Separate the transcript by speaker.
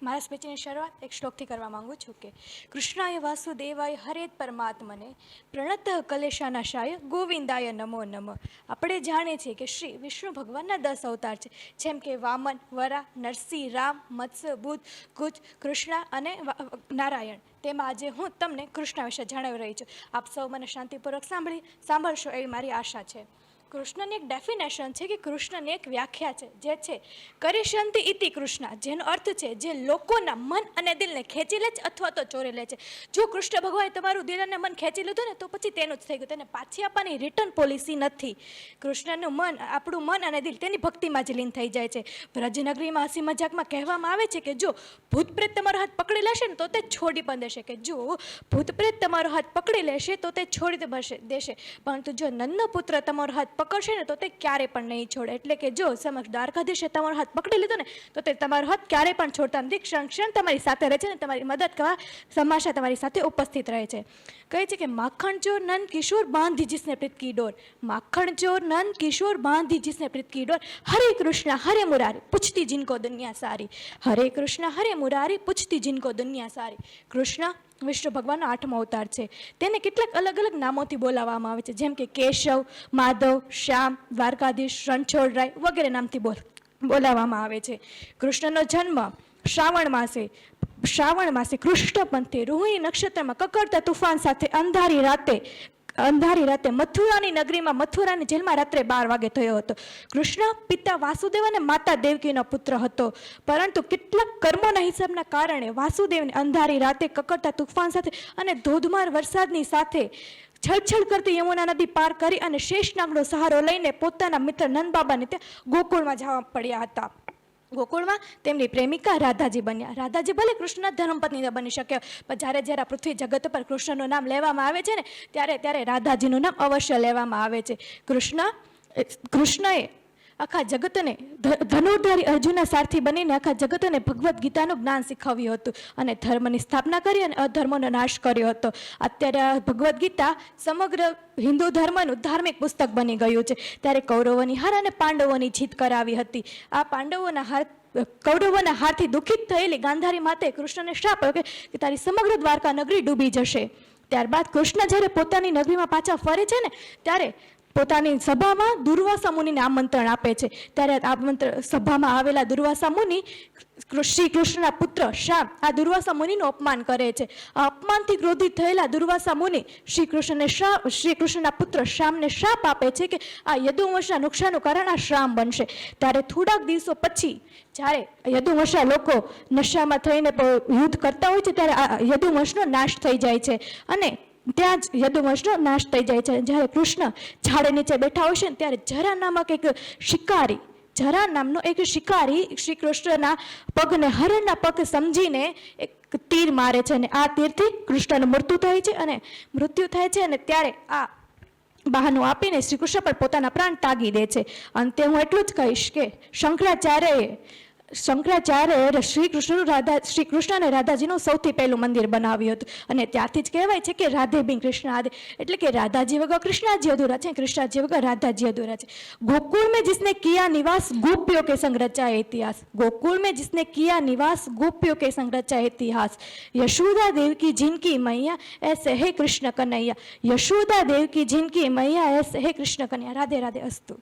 Speaker 1: મારા સ્પીચની શરૂઆત એક શ્લોકથી કરવા માંગુ છું કે કૃષ્ણાય વાસુદેવાય હરેત પરમાત્મને પ્રણત કલેશાનાશાય ગોવિંદાય નમો નમ. આપણે જાણીએ છીએ કે શ્રી વિષ્ણુ ભગવાનના 10 અવતાર છે, જેમ કે વામન, વરા, નરસિંહ, રામ, મત્સ્ય, બુદ્ધ, કુચ, કૃષ્ણ અને નારાયણ. તેમાં આજે હું તમને કૃષ્ણ વિશે જણાવી રહી છું. આપ સૌ મને શાંતિપૂર્વક સાંભળશો એવી મારી આશા છે. કૃષ્ણની એક ડેફિનેશન છે કે કૃષ્ણની એક વ્યાખ્યા છે, જે છે કરિષ્યંતિ ઇતિ કૃષ્ણ, જેનો અર્થ છે જે લોકોના મન અને દિલને ખેંચી લે છે અથવા તો ચોરી લે છે. જો કૃષ્ણ ભગવાને તમારું દિલ અને મન ખેંચી લીધું ને તો પછી તેનું જ થઈ ગયું, તેને પાછી આપવાની રિટર્ન પોલિસી નથી. કૃષ્ણનું મન, આપણું મન અને દિલ તેની ભક્તિમાં જ લીન થઈ જાય છે. વ્રજનગરીમાં હસી મજાકમાં કહેવામાં આવે છે કે જો ભૂત પ્રેત તમારો હાથ પકડી લેશે ને તો તે છોડી પણ દેશે, કે જો ભૂત પ્રેત તમારો હાથ પકડી લેશે તો તે છોડી દેશે, પરંતુ જો નંદનો પુત્ર તમારો હાથ પકડશે ને તો તે ક્યારે પણ નહીં છોડે. એટલે કે જો સમક્ષ દ્વારકાધીશે તમારો હાથ પકડી લીધો ને તો તે તમારો હાથ ક્યારે પણ છોડતા નથી. ક્ષણ તમારી સાથે રહે છે ને તમારી મદદ કરવા સમાશા તમારી સાથે ઉપસ્થિત રહે છે. કહે છે કે માખણ ચોર નંદ કિશોર બાંધી जिसने प्रीत की डोर, माखण चोर नंद किशोर बांधी जिसने प्रीत की डोर, हरे कृष्णा हरे मुरारी पूछती जिनको दुनिया सारी, हरे कृष्णा हरे मुरारी पूछती जिनको दुनिया सारी. કૃષ્ણ વિષ્ણુ ભગવાનનો 8મો અવતાર છે. તેને કેટલાક અલગ અલગ નામોથી બોલાવવામાં આવે છે, જેમ કે કેશવ, માધવ, શ્યામ, દ્વારકાધીશ, રણછોડરાય વગેરે નામથી બોલાવવામાં આવે છે. કૃષ્ણનો જન્મ શ્રાવણ માસે કૃષ્ણ પંથે રોહિણી નક્ષત્રમાં કકડતા તુફાન સાથે અંધારી રાતે મથુરાની નગરીમાં મથુરાની જેલમાં રાત્રે 12 વાગે થયો હતો. કૃષ્ણ પિતા વાસુદેવ અને માતા દેવકીનો પુત્ર હતો, પરંતુ કેટલાક કર્મોના હિસાબના કારણે વાસુદેવને અંધારી રાતે કકડતા તુફાન સાથે અને ધોધમાર વરસાદની સાથે છલછલ કરતી યમુના નદી પાર કરી અને શેષનાગનો સહારો લઈને પોતાના મિત્ર નંદબાબાને ત્યાં ગોકુળમાં જવા પડ્યા હતા. ગોકુળમાં તેમની પ્રેમિકા રાધાજી બન્યા. રાધાજી ભલે કૃષ્ણના ધર્મપત્ની ન બની શક્યા, પણ જ્યારે પૃથ્વી જગત પર કૃષ્ણનું નામ લેવામાં આવે છે ને ત્યારે રાધાજીનું નામ અવશ્ય લેવામાં આવે છે. કૃષ્ણએ આખા જગતને ધનુર્ધારી અર્જુનના સારથી બનીને આખા જગતને ભગવદ્ ગીતાનું જ્ઞાન શીખવ્યું હતું અને ધર્મની સ્થાપના કરી અને અધર્મનો નાશ કર્યો હતો. અત્યારે ભગવદ્ ગીતા સમગ્ર હિન્દુ ધર્મનું ધાર્મિક પુસ્તક બની ગયું છે. ત્યારે કૌરવોની હાર અને પાંડવોની જીત કરાવી હતી. આ કૌરવોના હારથી દુઃખિત થયેલી ગાંધારી માતાએ કૃષ્ણને શ્રાપ આપ્યો કે તારી સમગ્ર દ્વારકા નગરી ડૂબી જશે. ત્યારબાદ કૃષ્ણ જ્યારે પોતાની નગરીમાં પાછા ફરે છે ને ત્યારે પોતાની સભામાં દુર્વાસા મુનિને આમંત્રણ આપે છે. ત્યારે સભામાં આવેલા દુર્વાસા મુનિ શ્રી કૃષ્ણના પુત્ર શ્યામ આ દુર્વાસા મુનિનું અપમાન કરે છે. આ અપમાનથી ક્રોધિત થયેલા દુર્વાસા મુનિ શ્રી કૃષ્ણના પુત્ર શ્યામને શ્રાપ આપે છે કે આ યદુવંશના નુકસાનનું કારણ આ શ્યામ બનશે. ત્યારે થોડાક દિવસો પછી જ્યારે યદુવંશના લોકો નશામાં થઈને યુદ્ધ કરતા હોય છે ત્યારે આ યદુવંશનો નાશ થઈ જાય છે અને ત્યાં જ યદુવંશનો નાશ થઈ જાય છે. જ્યારે કૃષ્ણ ઝાડ નીચે બેઠા હોય છે ને ત્યારે જરા નામનો એક શિકારી શ્રી કૃષ્ણના પગને હરણના પગ સમજીને એક તીર મારે છે અને આ તીરથી કૃષ્ણનું મૃત્યુ થાય છે અને ત્યારે આ બહાનું આપીને શ્રી કૃષ્ણ પર પોતાના પ્રાણ તાગી દે છે. અંતે હું એટલું જ કહીશ કે શંકરાચાર્યએ શ્રી કૃષ્ણ અને રાધાજીનું સૌથી પહેલું મંદિર બનાવ્યું હતું અને ત્યારથી જ કહેવાય છે કે રાધે બિન કૃષ્ણ આદિ, એટલે કે રાધાજી વગર કૃષ્ણાજી અધૂરા છે, કૃષ્ણાજી વગર રાધાજી અધૂરા છે. ગોकुल में जिसने किया निवास गोपियों के संग रचा इतिहास, गोकुल में जिसने किया निवास गोपियों के संग रचा इतिहास, यशोदा देव की जिनकी मैया ऐसे है कृष्ण कन्हैया, यशोदा देव की जिनकी मैया ऐसे है कृष्ण कन्हैया. राधे राधे. अस्तु.